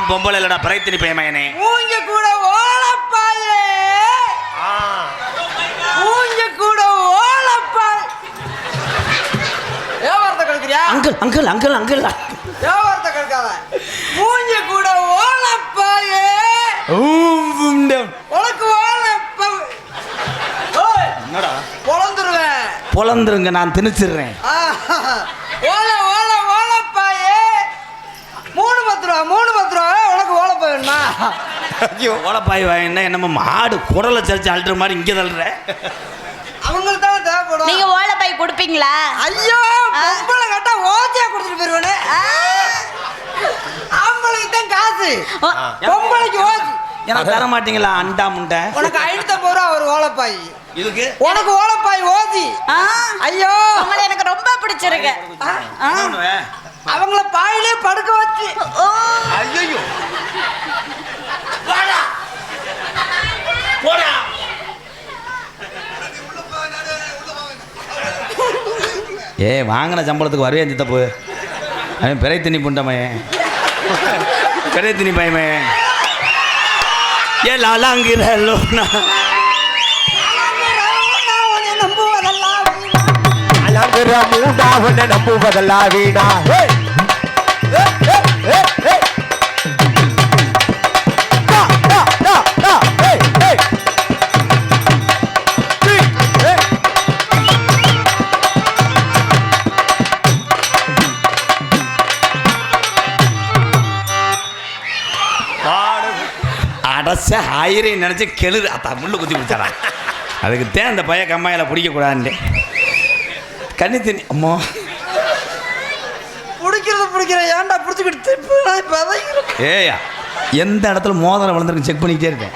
நான் பொம்பளை இல்லடா பிரைத்தினி பையனே. மூஞ்ச கூட ஓலப்பாயே. மூஞ்ச கூட ஓலப்பாய். ஏவார்த்த கடுக்குறியா? Uncle uncle uncle uncle. ஏவார்த்த கடுக்காத. மூஞ்ச கூட ஓலப்பாயே. உனக்கு ஓலப்பா. ஓய் என்னடா? பொளந்துருவேன். பொளந்துருங்க, நான் திணிச்சிடுறேன். ஓல ஓல ஓலப்பாயே. 3 ரூபா உனக்கு ஓலப்பா வேணுமா? ஐயோ, ஓலப்பாய் வாங்கினா என்னமோ மாடு குடலை சரிச்சு அழுற மாதிரி இங்கே தள்ளுற. அவங்களுக்கு தானே தேவைப்படும். நீங்க ஓலப்பாய் கொடுப்பீங்களா? ஐயோ, பொம்பளை கட்டா ஓச்சியா கொடுத்துட்டு போயிருவானே. ஆம்பளைக்கு தான் காசு, பொம்பளைக்கு ஓச்சி. எனக்கு தர மாட்டீங்களா? அண்டா முண்டை. உனக்கு 550 ரூபா ஒரு ஓலப்பாய். இதுக்கு உனக்கு ஓலப்பாய் ஓச்சி. ஐயோ, உங்களை எனக்கு ரொம்ப பிடிச்சிருக்கு. அவங்கள பாயிலே படுக்க வச்சு. ஐயோ, போடா போடா. வாங்கின சம்பளத்துக்கு வருவேன் சித்தப்பு. அவன் பிறை திணி புண்டமையன், பிறை திணி பயமே. லாலாங்கிறோ நம்புவதெல்லாம் வீணா. அடச்ச ஆயிரை நினச்சி கெளுரு அத்தா முள்ளு குத்தி பிடிச்சாடா. அதுக்கு தேன் அந்த பையன் கம்மாயில் பிடிக்கக்கூடாதுன்ட்டு கண்ணி தண்ணி. அம்மா பிடிக்கிற ஏன்டா பிடிச்சிக்கிட்டு ஏயா எந்த இடத்துல மோதிரம் விழுந்துருக்கு செக் பண்ணிக்கிட்டே இருக்கேன்.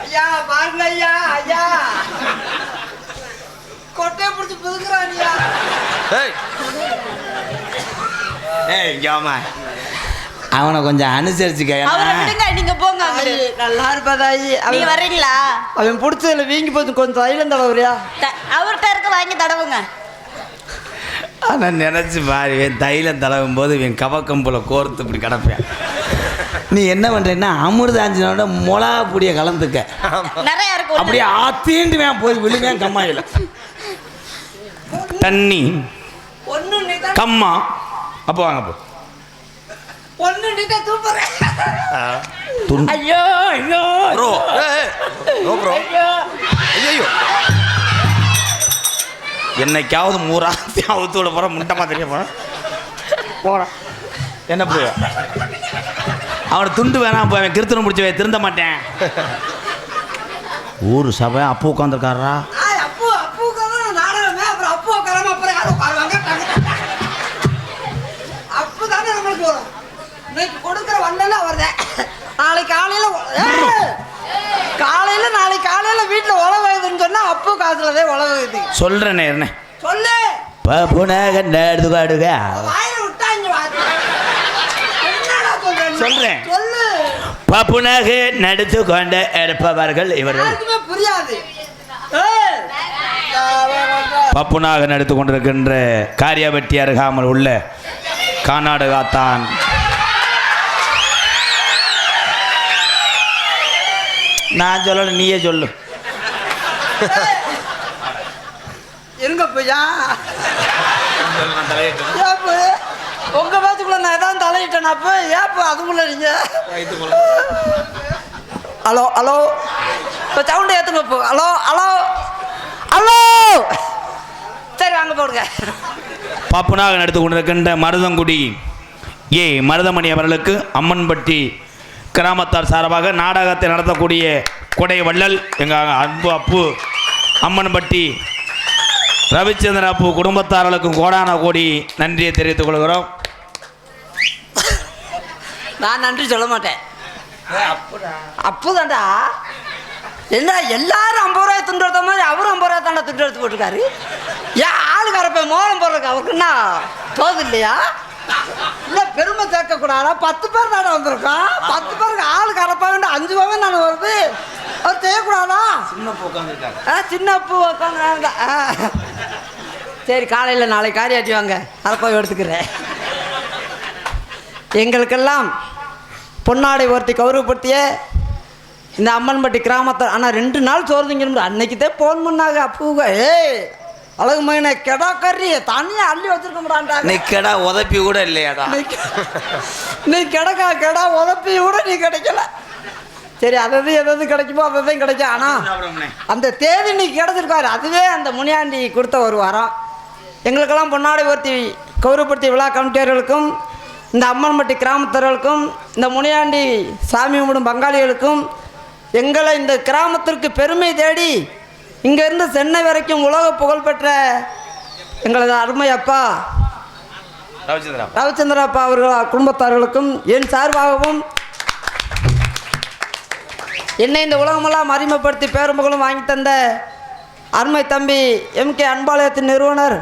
ஐயா பாருங்க ஐயா. ஐயா கொட்டையை பிடிச்சி புதுக்குறானியா. ஏய் அவனை கொஞ்சம் அனுசரிச்சுக்க. நீங்க போங்க. நல்லா இருப்பதாயி. நீங்க வர்றீங்களா? அவன் பிடிச்சதுல வீங்கி போது கொஞ்சம் தைலம் தடவுறியா? அவர்கிட்ட இருக்க வாங்கி தடவுங்க. ஆனால் நினச்சி பாரு, என் தைலம் தடவும் போது என் கவக்கம்புல கோர்த்து இப்படி கிடப்பேன். நீ என்ன பண்ணுறேன்னா அமிர்தாஞ்சனோட மிளகா பொடியை கலந்துக்க. நிறைய இருக்கும். அப்படியே ஆத்தீண்டுவேன் போய் விழுவேன் கம்மாயில். தண்ணி கம்மா. அப்போ வாங்க போ. ஐயோ ஐயோ ப்ரோ, ப்ரோ, ஐயோ என்னைக்காவது மூறாத்தி அவுத்தோட போகிற முட்டமாக தெரிய போகிறேன். என்ன போய் அவனை துண்டு வேணாம் போய் கிருத்தனை முடிச்சு திருந்த மாட்டேன். ஊர் சபை அப்போ உட்காந்துருக்காரா? கொடுக்கிற வந்தல அவர்தான். நாளைக்கு காலையில வீட்டுல உழவுதுன்னு சொன்னா அப்போ காசுலதே உழவுது சொல்றேனே. என்ன சொல்லு? சொல்றேன். சொல்லு. பப்புனாக நடித்து கொண்டு இருப்பவர்கள் இவர்கள். புரியாது. பப்புனாக நடித்து கொண்டிருக்கின்ற காரியாபட்டி அருகாமல் உள்ள கர்நாடகாத்தான். நான் சொல்லல, நீயே சொல்லு. இருங்க பையா, உங்க பேச்சுக்குள்ள நான் ஏதாவது தலையிட்டேன். அப்ப ஏப்ப அதுக்குள்ள நீங்க ஹலோ ஹலோ இப்போ சவுண்டை ஏற்றுங்க. இப்போ ஹலோ ஹலோ ஹலோ. சரி வாங்க போடுங்க. பாப்புனாக நடத்து கொண்டிருக்கின்ற மருதங்குடி மருதமணி அவர்களுக்கு அம்மன்பட்டி கிராமத்தார் சார்பாக நாடகத்தை நடத்தக்கூடிய கொடை வள்ளல் எங்கள் அன்பு அப்பு அம்மன்பட்டி ரவிச்சந்திரன் அப்பு குடும்பத்தார்களுக்கும் கோடான கோடி நன்றியை தெரிவித்துக் கொள்கிறோம். நான் நன்றி சொல்ல மாட்டேன். அப்புதான்டா. என்ன எல்லாரும் 50 ரூபாய் துண்டு எடுத்த மாதிரி அவரும் 50 ரூபாய் தாண்டா துண்டு எடுத்து போட்டிருக்காரு. ஏன் ஆளுக்கார போய் மோளம் போடுறதுக்கு அவருக்குன்னா தோது இல்லையா? இல்லை பெருமை சேர்க்கக்கூடாதா? 10 பேர் தானே வந்திருக்கோம். 10 பேருக்கு ஆளுக்கு அரைப்பா வேண்டாம் 5 ரூபாவே தானே வருது. அவர் செய்யக்கூடாதா? சின்ன பூ உட்காந்து. சரி காலையில் நாளைக்கு காரியாட்டி வாங்க, அரைப்பாவை எடுத்துக்கிறேன். எங்களுக்கெல்லாம் பொன்னாடை ஒருத்தி கௌரவப்படுத்திய இந்த அம்மன்பட்டி கிராமத்தை ஆனால் 2 நாள் சோறுதிங்க அன்னைக்கு தான் ஃபோன் பண்ணாங்க அப்பூங்க ஏய் அழகு மகனை கெடா கறி தனியாக அள்ளி வச்சிருக்க முடியாண்டா நீ கெடா உதப்பி கூட இல்லையாடா நீ கெடா உதப்பி கூட நீ கிடைக்கல சரி எதாவது கிடைக்குமோ அதான் கிடைக்கும் ஆனால் அந்த தேதி நீ கிடச்சிருக்காரு அதுவே அந்த முனியாண்டி கொடுத்த ஒரு வாரம் எங்களுக்கெல்லாம் பொன்னாடை ஒருத்தி கௌரவப்படுத்திய விழா கமிட்டியர்களுக்கும் இந்த அம்மன்பட்டி கிராமத்தர்களுக்கும் இந்த முனியாண்டி சாமி கும்பிடும் பங்காளிகளுக்கும் எங்களை இந்த கிராமத்திற்கு பெருமை தேடி இங்கேருந்து சென்னை வரைக்கும் உலக புகழ்பெற்ற எங்களது அருமை அப்பா ரவிச்சந்திர அப்பா அவர்கள் குடும்பத்தார்களுக்கும் என் சார்பாகவும் என்னை இந்த உலகமெல்லாம் அறிமுகப்படுத்தி பேரும்புகளும் வாங்கி தந்த அருமை தம்பி MK அன்பாலயத்தின் நிறுவனர்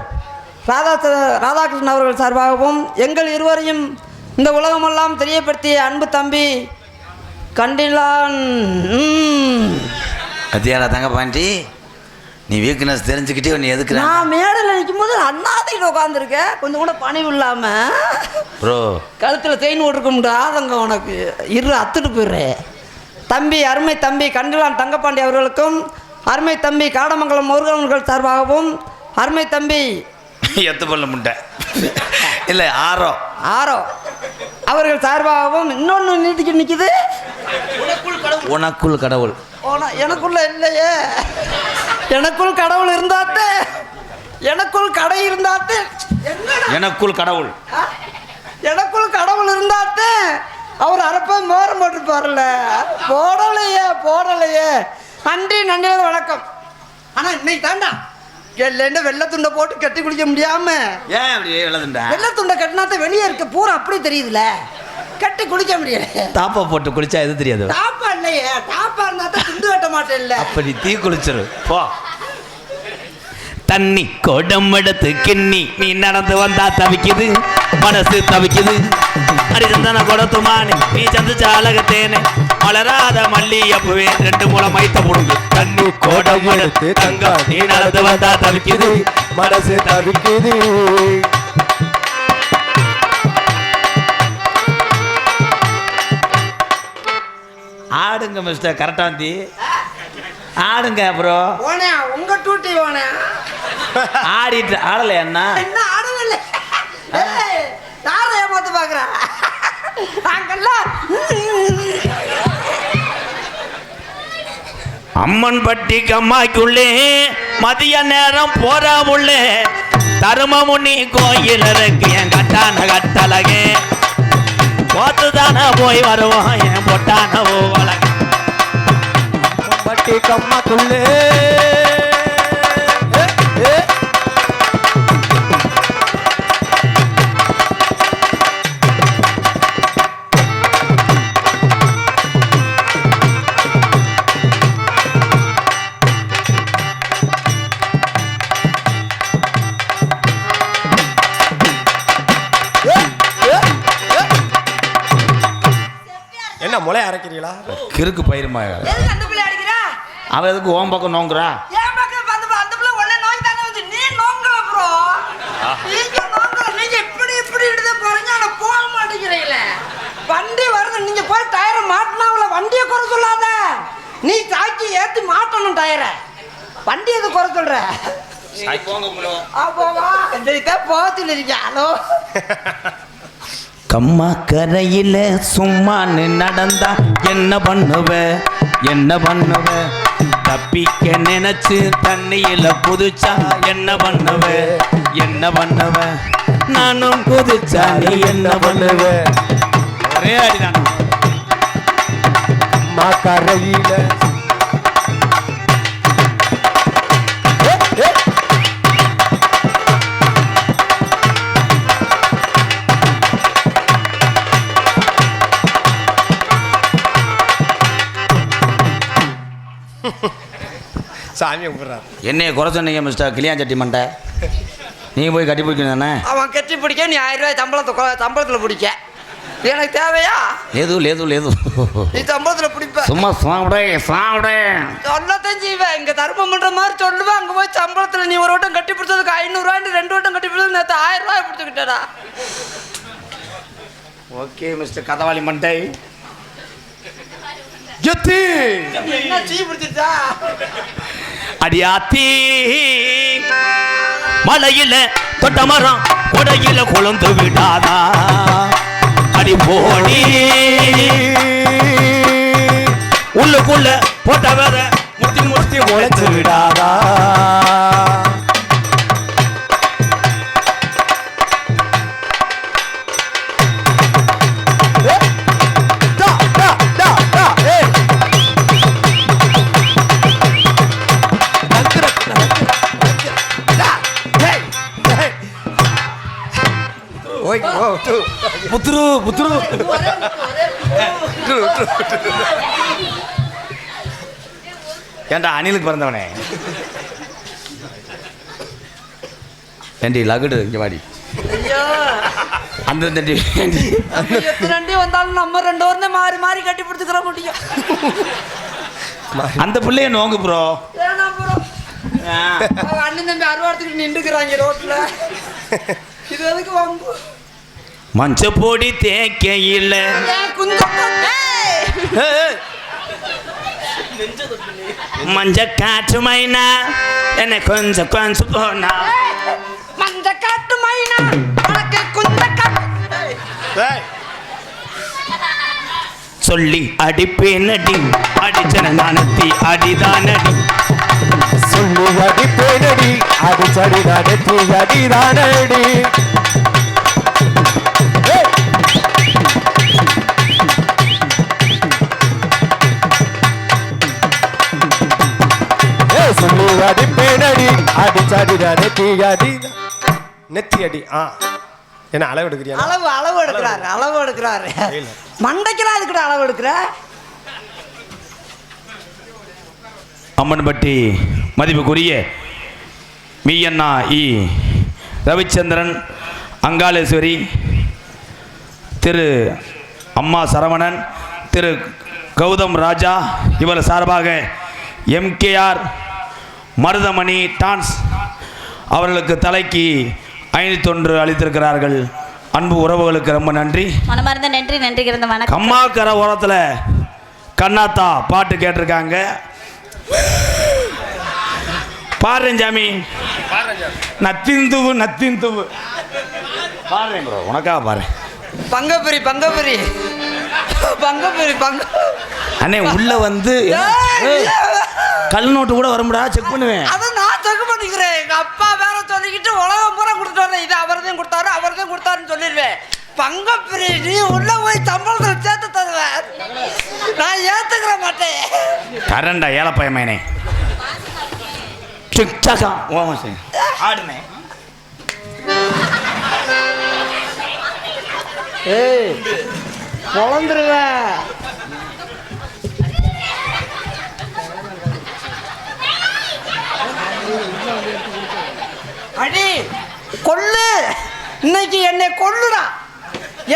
ராதாகிருஷ்ணன் அவர்கள் சார்பாகவும் எங்கள் இருவரையும் இந்த உலகமெல்லாம் தெரியப்படுத்திய அன்பு தம்பி கண்டிலான் கத்தியாரா தங்க பாண்டி நீ வீக்னஸ் தெரிஞ்சுக்கிட்டே நீ எதுக்கு நான் மேடையில் நிற்கும் போது அண்ணாதையில் உட்காந்துருக்கேன் கொஞ்சம் கூட பணிவு இல்லாமல் ப்ரோ கழுத்தில் செயின் ஓட்டுருக்க முடியாதங்க உனக்கு அத்துட்டு போயிடுறேன் தம்பி அருமை தம்பி கண்டிலான் தங்கப்பாண்டி அவர்களுக்கும் அருமை தம்பி காடமங்கலம் முருகன்கள் சார்பாகவும் அருமை தம்பி எத்து பண்ண முட்டை இல்லை ஆரோ அவர்கள் சார்பாகவும் இன்னொன்று நீட்டிக்கு நிற்கிது உனக்குள் கடவுள் எனக்குள்ள இல்லையே எனக்குள் கடவுள் இருந்தாத்தே எனக்குள் கடை இருந்தாத்தே எனக்குள் கடவுள் இருந்தாத்தே அவர் அரப்ப மோரம் போட்டுப்பார்ல போடலையே நன்றி வணக்கம் ஆனால் இன்னைக்கு தாண்டா இல்லைன்னு வெள்ளத்துண்டை போட்டு கட்டி குடிக்க முடியாம ஏன் அப்படி வெள்ளத்துண்டை கட்டினாத்த வெளியே இருக்க பூரா அப்படி தெரியுதுல கட்டி குளிக்க முடியல தாப்பா போட்டு குளிச்சா எது தெரியாது தாப்பா இல்லையே தாப்பா இருந்தா துண்டு கட்ட மாட்டேன் இல்ல அப்படி தீ குளிச்சிரு போ தண்ணி கொடம் எடுத்து கிண்ணி நீ நடந்து வந்தா தவிக்குது மனசு தவிக்குது அடிச்சந்தான கொடுத்துமானே நீ சந்திச்ச அழகத்தேனே மலராத மல்லியப்புவே 2 மூலம் மைத்த போடுங்க தண்ணி கொடம் எடுத்து தங்க நீ நடந்து வந்தா தவிக்குது மனசு தவிக்குது ஆடுங்க மிஸ்டர் கரெக்டாந்தி ஆடுங்க ப்ரோ போனே உங்க டூட்டி போனே ஆடிட்டு ஆடலை அண்ணா என்ன ஆடவில்லை யாரை ஏமாத்து பாக்குற நாங்கெல்லாம் அம்மன்பட்டி கம்மாய்க்குள்ளே மதிய நேரம் போறா உள்ளே தருமமுனி கோயில் இருக்கு என் கட்டழகே போத்துதான போய் வருவோம் என் பொட்டான போவலக பட்டி கம்மாக்குள்ளே என்ன முளை அரைக்கிறீங்களா கிறுக்கு பயிருமா எதுக்கு அந்த பிள்ளை அடிக்கிறா அவ எதுக்கு ஓம் பக்கம் நோங்குறா ஏன் பக்கம் அந்த பிள்ளை ஒண்ணே நோய் தானே வந்து நீ நோங்கல ப்ரோ நீங்க நோங்கல நீங்க இப்படி எடுத்து போறீங்க ஆனா போக மாட்டேங்கிறீங்கள வண்டி வருது நீங்க போய் டயரை மாட்டினாவல வண்டியை குறை சொல்லாத நீ சாக்கி ஏத்தி மாட்டணும் டயரை வண்டி எது குறை சொல்ற போவா இந்த போத்துல இருக்கேன் ஹலோ கம்மா கரையில சும்மான்னு நடந்தா என்ன பண்ணுவ தப்பிக்க நினைச்சு தண்ணியில குதிச்சா என்ன பண்ணுவ நானும் குதிச்சா நீ என்ன பண்ணுவ ஒரே அடிதான் அம்மா கரையில சாமி கும்பிட்றாரு என்னைய குறை சொன்னீங்க மிஸ்டர் கிளியாஞ்சட்டி மண்டை நீங்கள் போய் கட்டி பிடிக்கணும் தானே அவன் கட்டி பிடிக்க நீ 1000 ரூபாய் சம்பளத்தில் பிடிக்க எனக்கு தேவையா லேது நீ சம்பளத்தில் பிடிப்ப சும்மா சாப்பிடே சொல்லத்தான் செய்வேன் இங்கே தர்மம் பண்ணுற மாதிரி சொல்லுவேன் அங்கே போய் சம்பளத்தில் நீ ஒரு வட்டம் கட்டி பிடிச்சதுக்கு 500 ரூபாய் 2 வட்டம் கட்டி பிடிச்சது நேற்று 1000 ரூபாய் பிடிச்சிக்கிட்டடா ஓகே மிஸ்டர் கதவாளி மண்டை. என்ன சீ பிடிச்சிருச்சா? அடியாத்தி மலையில தொட்ட மரம் கொடையில குழந்து விடாதா அடி போடி உள்ளுக்குள்ள போட்ட வேற முத்தி முத்தி உழைச்சு விடாதா. புத்துரு புத்துரு ஏன்டா அணிலுக்கு பிறந்தவனே ஏண்டி லகுடு இங்க வாடி. ஐயோ அந்த தண்டி எத்தனை வந்தாலும் நம்ம ரெண்டு பேரும் தான் மாறி மாறி கட்டி பிடிச்சுக்கிற முடியும். அந்த பிள்ளைய நோங்கு ப்ரோ. ஏன்னா ப்ரோ அண்ணன் தம்பி அறுவாரத்துக்கு நின்றுக்கிறாங்க ரோட்ல. இது எதுக்கு வம்பு? மஞ்ச பொடி தேக்கையில் மஞ்ச காற்று மைனா என்ன கொஞ்சம் கொஞ்சம் போனா மஞ்ச காட்டு மைனா உனக்கு குந்த சொல்லி அடிப்பேனடி அடிச்சன நானத்தி அடிதானடி சொல்லு அடிப்பேனடி அடிச்சடி நடத்தி அடிதானடி. சொல்லு அடிப்பேனடி அடிச்சடி நடத்தி அடி நெத்தி அடி. என்ன அளவு எடுக்கிறியா? அளவு எடுக்கிறாரு. மண்டைக்கெல்லாம் அதுக்கிட்ட அளவு எடுக்கிற. அம்மன்பட்டி மதிப்புக்குரிய மீயண்ணா இ ரவிச்சந்திரன், அங்காளேஸ்வரி, திரு அம்மா சரவணன், திரு கௌதம் ராஜா இவர் சார்பாக எம்கேஆர் மருதமணி டான்ஸ் அவர்களுக்கு தலைக்கு 501 அளித்திருக்கிறார்கள். அன்பு உறவுகளுக்கு ரொம்ப நன்றி. மனமார்ந்த நன்றி. நன்றி கிடந்த வணக்கம். கம்மாக்கரை ஓரத்தில் கண்ணாத்தா பாட்டு கேட்டிருக்காங்க. பாடுறேன் சாமி. நத்திந்துவு பாடுறேன் ப்ரோ, உனக்காக பாரு. பங்கபுரி அண்ணே உள்ள வந்து கல் நோட்டு கூட வரும்டா, செக் பண்ணுவேன். அதான் நான் செக் பண்ணிக்கிறேன். எங்க அப்பா வேற சொல்லிக்கிட்டு உலகம் பூரா கொடுத்துட்டு வரேன். இது அவர்தான் கொடுத்தாருன்னு சொல்லிடுவேன். பங்கப்பிரி நீ உள்ள போய் சம்பளத்தில் சேர்த்து தருவேன். நான் ஏத்துக்கிற மாட்டேன். கரண்டா ஏலப்பயமேனே ஆடுனே. ஏய் பொழந்துருவேன். அடி கொல்லு, இன்னைக்கு என்னை கொல்லுடா.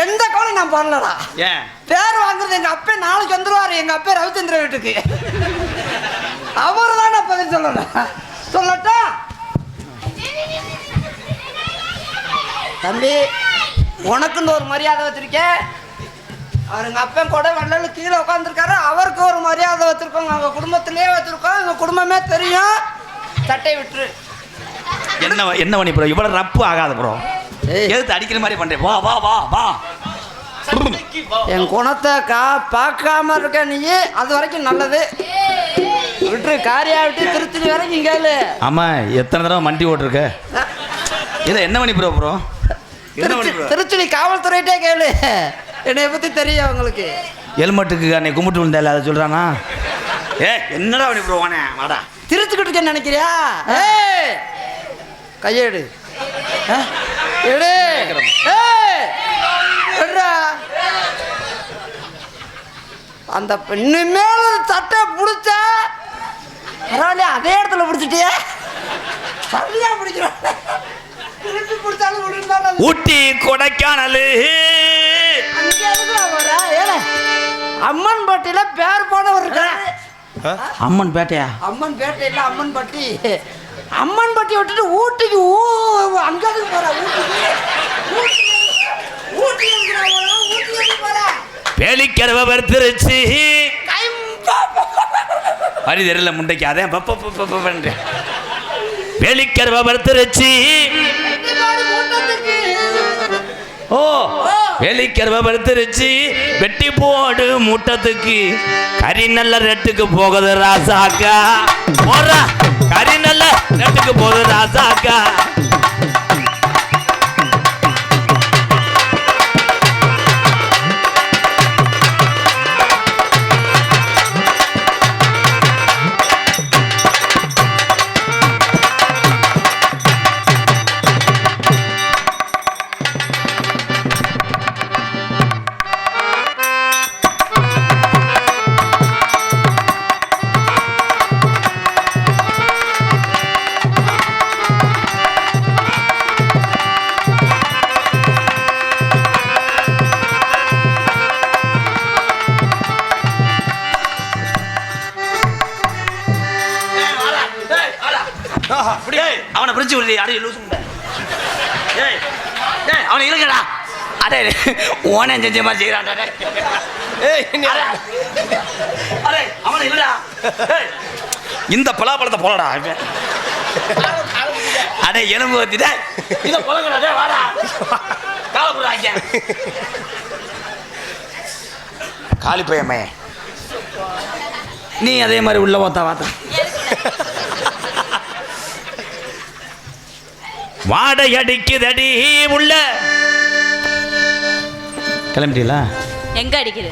எந்த கோலம் நான் பண்ணலடா. ஏன் பேர் வாங்குறது எங்க அப்பா நாளைக்கு வந்துருவாரு. எங்க அப்பா ரவிச்சந்திர வீட்டுக்கு. அவர் தான் நான் பதில் சொல்லட்டா தம்பி? உனக்குன்னு ஒரு மரியாதை வச்சிருக்கேன். அவர் எங்க அப்பா கூட வெள்ளல கீழே உட்காந்துருக்காரு. அவருக்கு ஒரு மரியாதை வச்சிருக்கோம். அவங்க குடும்பத்திலேயே வச்சிருக்கோம். எங்க குடும்பமே தெரியும். சட்டை விட்டுரு. என்ன பண்ணி ப்ரோ இவ்வளவு ரப்பு ஆகாத ப்ரோ. எதுக்கு அடிக்கிற மாதிரி பண்றேன்? வா வா வா வா. என் குணத்தை பார்க்காம இருக்க நீ, அது வரைக்கும் நல்லது. விட்டு காரியா விட்டு திருச்சி வரைக்கும் கேளு. ஆமா எத்தனை தடவை மண்டி ஓட்டிருக்க? இதை என்ன பண்ணி ப்ரோ திருச்சி காவல்துறையிட்டே கேளு. என்னைய பத்தி தெரியும் அவங்களுக்கு. ஹெல்மெட்டுக்கு அன்னை கும்பிட்டு விழுந்தால அதை சொல்றானா? என்னடா பண்ணி ப்ரோ வாடா. திருச்சிக்கிட்டு இருக்கேன்னு நினைக்கிறியா? கையேடு எடு. அந்த பெண்ணு மேல சட்டை பிடிச்ச பரவாயில்ல, அதே இடத்துல பிடிச்சிட்டியா? சரியா பிடிக்கிறோம். திருப்பி பிடிச்சாலும் விழுந்தாலும் ஊட்டி கொடைக்கானல் அம்மன் பட்டியில பேர் போனவர் இருக்காரு. அம்மன் பேட்டையா? அம்மன் பேட்டை இல்ல, அம்மன் பட்டி. அம்மன் பட்டி விட்டுட்டு ஊட்டிக்கு அங்க போற. ஊட்டி இருக்கிறவங்க ஊட்டி போற வேலிக்கரவ வறுத்துருச்சு வரி தெரியல முண்டைக்கு அதே பண்றேன் வேலிக்கரவ வறுத்துருச்சு ஓ வேலிக்கரவ வறுத்துருச்சு வெட்டி போடு மூட்டத்துக்கு கறி நல்ல ரேட்டுக்கு போகுது ராசாக்கா போறா கறி நல்ல ரேட்டுக்கு போகுது ராசாக்கா அவனை பிரிச்சு விடுதி அடே லூசு முண்டை ஏய் ஏய் அவனை இருக்கடா அடே ஓனே செஞ்ச மாதிரி செய்யறான்டா ஏய் அடே அவனை இல்லடா ஏய் இந்த பலாப்பழத்தை போலடா அடே எலும்பு வத்திடா இத போலங்கடா டேய் வாடா கால புறாங்க காலி பையமே நீ அதே மாதிரி உள்ள வாத்தா வாடை அடிக்குதடி உள்ள கிளம்பிட்டீங்களா எங்க அடிக்குது